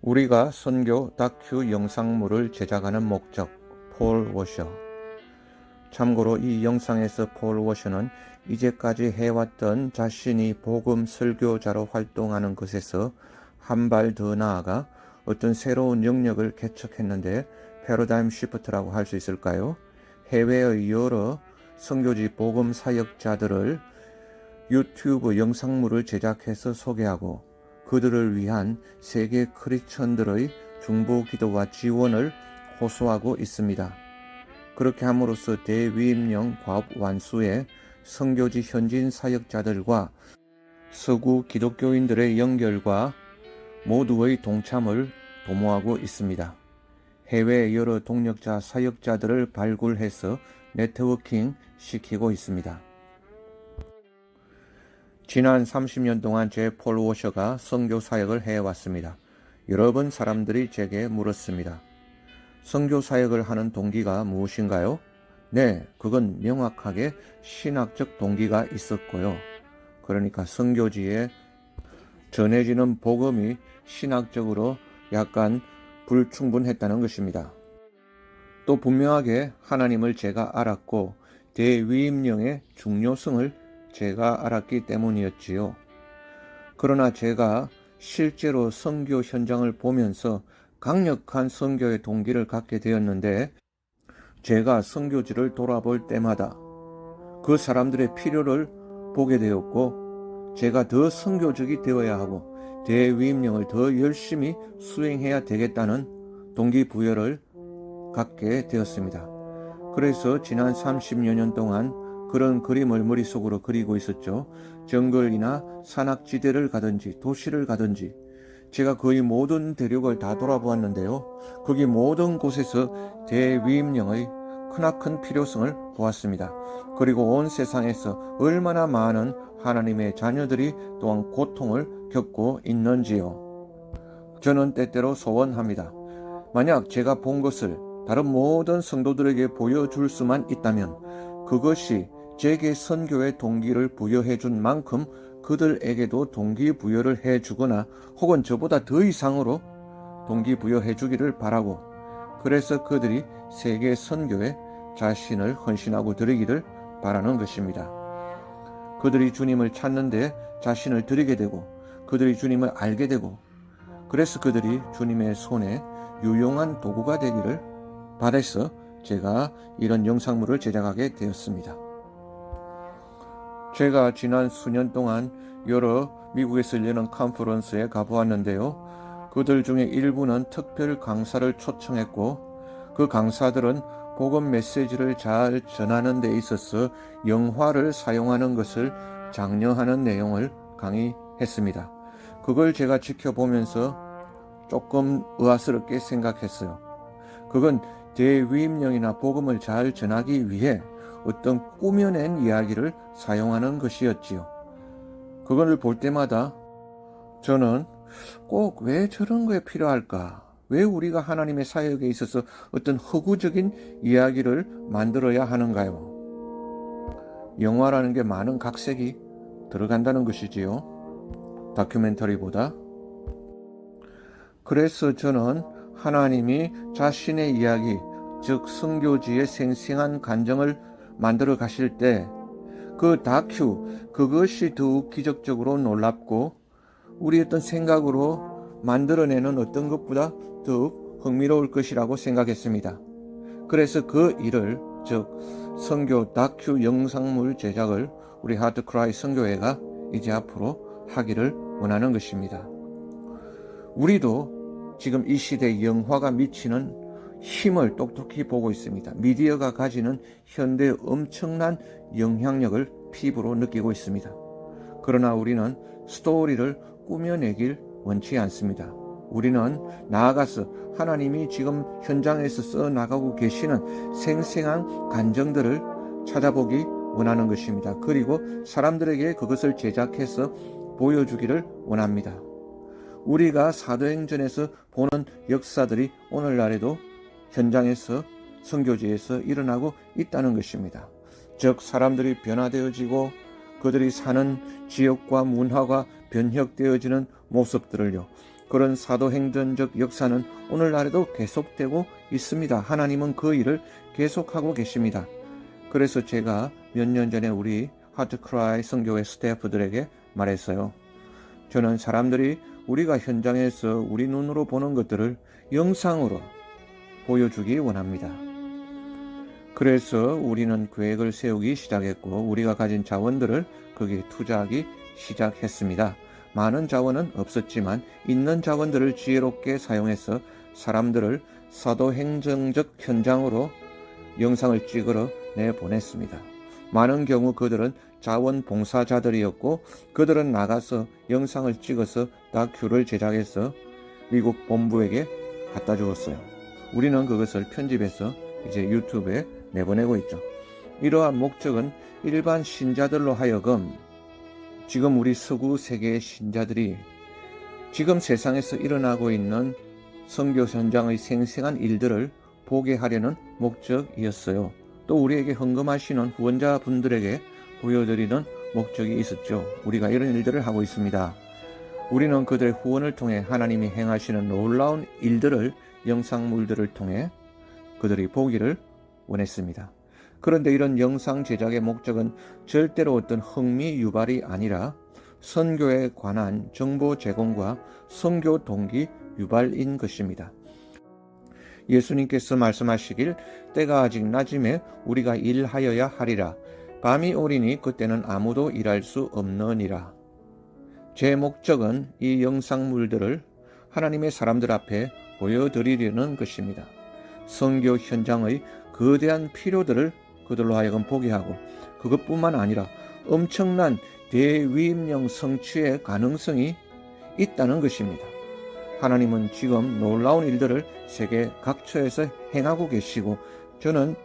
우리가 선교 다큐 영상물을 제작하는 목적, 폴 워셔. 참고로 이 영상에서 폴 워셔는 이제까지 해왔던 자신이 복음 설교자로 활동하는 것에서 한 발 더 나아가 어떤 새로운 영역을 개척했는데 패러다임 시프트라고 할 수 있을까요? 해외의 여러 선교지 복음 사역자들을 유튜브 영상물을 제작해서 소개하고 그들을 위한 세계 크리스천들의 중보 기도와 지원을 호소하고 있습니다. 그렇게 함으로써 대위임령 과반수의 선교지 현지인 사역자들과 서구 기독교인들의 연결과 모두의 동참을 도모하고 있습니다. 해외 여러 동력자 사역자들을 발굴해서 네트워킹 시키고 있습니다. 지난 30년 동안 폴 워셔가 선교 사역을 해왔습니다. 여러 번 사람들이 제게 물었습니다. 선교 사역을 하는 동기가 무엇인가요? 네, 그건 명확하게 신학적 동기가 있었고요. 그러니까 선교지에 전해지는 복음이 신학적으로 약간 불충분했다는 것입니다. 또 분명하게 하나님을 제가 알았고 대위임령의 중요성을 제가 알았기 때문이었지요. 그러나 제가 실제로 선교 현장을 보면서 강력한 선교의 동기를 갖게 되었는데 제가 선교지를 돌아볼 때마다 그 사람들의 필요를 보게 되었고 제가 더 선교적이 되어야 하고 대위임령을 더 열심히 수행해야 되겠다는 동기부여를 갖게 되었습니다. 그래서 지난 30여 년 동안 그런 그림을 머릿속으로 그리고 있었죠. 정글이나 산악지대를 가든지 도시를 가든지 제가 거의 모든 대륙을 다 돌아보았는데요. 거기 모든 곳에서 대위임령의 크나큰 필요성을 보았습니다. 그리고 온 세상에서 얼마나 많은 하나님의 자녀들이 또한 고통을 겪고 있는지요. 저는 때때로 소원합니다. 만약 제가 본 것을 다른 모든 성도들에게 보여줄 수만 있다면 그것이 제게 선교의 동기를 부여해 준 만큼 그들에게도 동기부여를 해주거나 혹은 저보다 더 이상으로 동기부여해 주기를 바라고 그래서 그들이 세계 선교에 자신을 헌신하고 드리기를 바라는 것입니다. 그들이 주님을 찾는데 자신을 드리게 되고 그들이 주님을 알게 되고 그래서 그들이 주님의 손에 유용한 도구가 되기를 바라서 제가 이런 영상물을 제작하게 되었습니다. 제가 지난 수년 동안 여러 미국에서 열리는 컨퍼런스에 가보았는데요. 그들 중에 일부는 특별 강사를 초청했고 그 강사들은 복음 메시지를 잘 전하는 데 있어서 영화를 사용하는 것을 장려하는 내용을 강의했습니다. 그걸 제가 지켜보면서 조금 의아스럽게 생각했어요. 그건 대위임령이나 복음을 잘 전하기 위해 어떤 꾸며낸 이야기를 사용하는 것이었지요. 그걸 볼 때마다 저는 꼭 왜 저런 거에 필요할까? 왜 우리가 하나님의 사역에 있어서 어떤 허구적인 이야기를 만들어야 하는가요? 영화라는 게 많은 각색이 들어간다는 것이지요. 다큐멘터리보다. 그래서 저는 하나님이 자신의 이야기, 즉 선교지의 생생한 간정을 만들어 가실 때 그 다큐, 그것이 더욱 기적적으로 놀랍고 우리 어떤 생각으로 만들어내는 어떤 것보다 더욱 흥미로울 것이라고 생각했습니다. 그래서 그 일을, 즉 선교 다큐 영상물 제작을 우리 하트크라이 선교회가 이제 앞으로 하기를 원하는 것입니다. 우리도 지금 이 시대에 영화가 미치는 힘을 똑똑히 보고 있습니다. 미디어가 가지는 현대의 엄청난 영향력을 피부로 느끼고 있습니다. 그러나 우리는 스토리를 꾸며내길 원치 않습니다. 우리는 나아가서 하나님이 지금 현장에서 써나가고 계시는 생생한 감정들을 찾아보기 원하는 것입니다. 그리고 사람들에게 그것을 제작해서 보여주기를 원합니다. 우리가 사도행전에서 보는 역사들이 오늘날에도 현장에서 선교지에서 일어나고 있다는 것입니다. 즉 사람들이 변화되어지고 그들이 사는 지역과 문화가 변혁되어지는 모습들을요. 그런 사도행전적 역사는 오늘날에도 계속되고 있습니다. 하나님은 그 일을 계속하고 계십니다. 그래서 제가 몇 년 전에 우리 하트크라이 선교회 스태프들에게 말했어요. 저는 사람들이 우리가 현장에서 우리 눈으로 보는 것들을 영상으로 보여주기 원합니다. 그래서 우리는 계획을 세우기 시작했고 우리가 가진 자원들을 거기에 투자하기 시작했습니다. 많은 자원은 없었지만 있는 자원들을 지혜롭게 사용해서 사람들을 사도행정적 현장으로 영상을 찍으러 내보냈습니다. 많은 경우 그들은 자원봉사자들이었고 그들은 나가서 영상을 찍어서 다큐를 제작해서 미국 본부에게 갖다 주었어요. 우리는 그것을 편집해서 이제 유튜브에 내보내고 있죠. 이러한 목적은 일반 신자들로 하여금 지금 우리 서구 세계의 신자들이 지금 세상에서 일어나고 있는 선교 현장의 생생한 일들을 보게 하려는 목적이었어요. 또 우리에게 헌금하시는 후원자분들에게 보여드리는 목적이 있었죠. 우리가 이런 일들을 하고 있습니다. 우리는 그들의 후원을 통해 하나님이 행하시는 놀라운 일들을 영상물들을 통해 그들이 보기를 원했습니다. 그런데 이런 영상 제작의 목적은 절대로 어떤 흥미 유발이 아니라 선교에 관한 정보 제공과 선교 동기 유발인 것입니다. 예수님께서 말씀하시길 때가 아직 낮음에 우리가 일하여야 하리라. 밤이 오리니 그때는 아무도 일할 수 없느니라. 제 목적은 이 영상물들을 하나님의 사람들 앞에 보여드리려는 것입니다. 선교 현장의 거대한 필요들을 그들로 하여금 보게 하고 그것뿐만 아니라 엄청난 대위임령 성취의 가능성이 있다는 것입니다. 하나님은 지금 놀라운 일들을 세계 각처에서 행하고 계시고 저는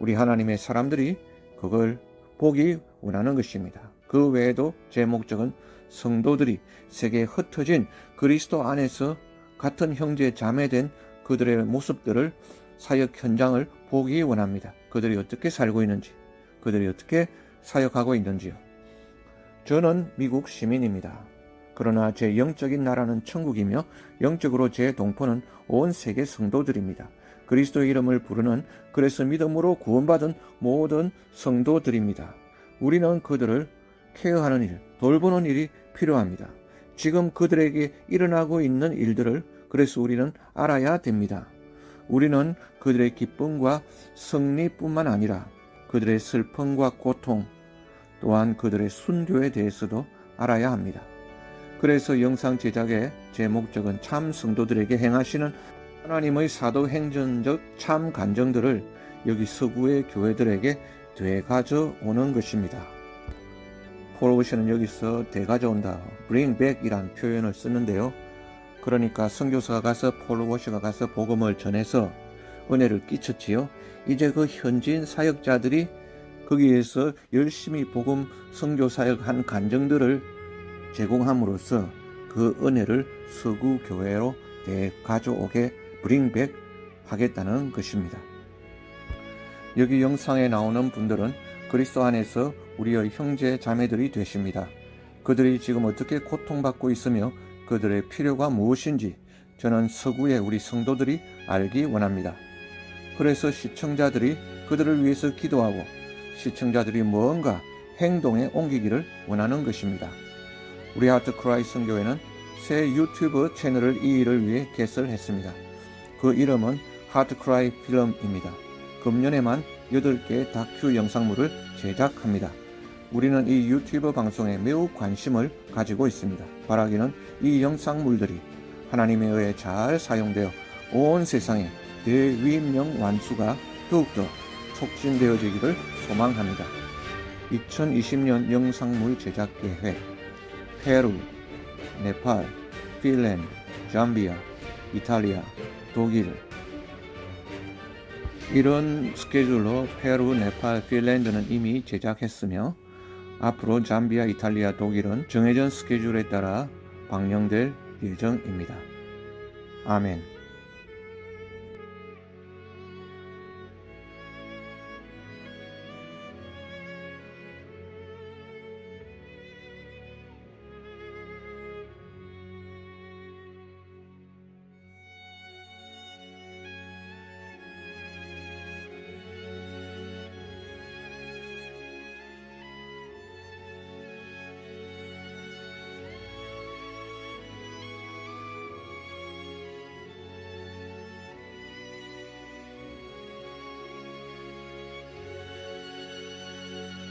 우리 하나님의 사람들이 그걸 보기 원하는 것입니다. 그 외에도 제 목적은 성도들이 세계에 흩어진 그리스도 안에서 같은 형제 자매된 그들의 모습들을 사역 현장을 보기 원합니다. 그들이 어떻게 살고 있는지, 그들이 어떻게 사역하고 있는지요. 저는 미국 시민입니다. 그러나 제 영적인 나라는 천국이며 영적으로 제 동포는 온 세계 성도들입니다. 그리스도의 이름을 부르는 그래서 믿음으로 구원받은 모든 성도들입니다. 우리는 그들을 케어하는 일, 돌보는 일이 필요합니다. 지금 그들에게 일어나고 있는 일들을 그래서 우리는 알아야 됩니다. 우리는 그들의 기쁨과 승리뿐만 아니라 그들의 슬픔과 고통 또한 그들의 순교에 대해서도 알아야 합니다. 그래서 영상 제작의 제 목적은 참 성도들에게 행하시는 하나님의 사도행전적 참 간정들을 여기 서구의 교회들에게 되가져오는 것입니다. 폴 워셔는 여기서 되가져온다, bring back 이란 표현을 쓰는데요. 그러니까 선교사가 가서 폴 워셔가 가서 복음을 전해서 은혜를 끼쳤지요. 이제 그 현지인 사역자들이 거기에서 열심히 복음 선교 사역한 간정들을 제공함으로써 그 은혜를 서구 교회로 가져오게 브링백 하겠다는 것입니다. 여기 영상에 나오는 분들은 그리스도 안에서 우리의 형제 자매들이 되십니다. 그들이 지금 어떻게 고통받고 있으며 그들의 필요가 무엇인지 저는 서구의 우리 성도들이 알기 원합니다. 그래서 시청자들이 그들을 위해서 기도하고 시청자들이 뭔가 행동에 옮기기를 원하는 것입니다. 우리 하트크라이 선교회는 새 유튜브 채널을 이 일을 위해 개설했습니다. 그 이름은 하트크라이 필름입니다. 금년에만 8개의 다큐 영상물을 제작합니다. 우리는 이 유튜브 방송에 매우 관심을 가지고 있습니다. 바라기는 이 영상물들이 하나님에 의해 잘 사용되어 온 세상에 대위임령 완수가 더욱더 촉진되어지기를 소망합니다. 2020년 영상물 제작 계획: 페루, 네팔, 핀란드, 잠비아, 이탈리아, 독일. 이런 스케줄로 페루, 네팔, 핀란드는 이미 제작했으며 앞으로 잠비아, 이탈리아, 독일은 정해진 스케줄에 따라 방영될 예정입니다. 아멘.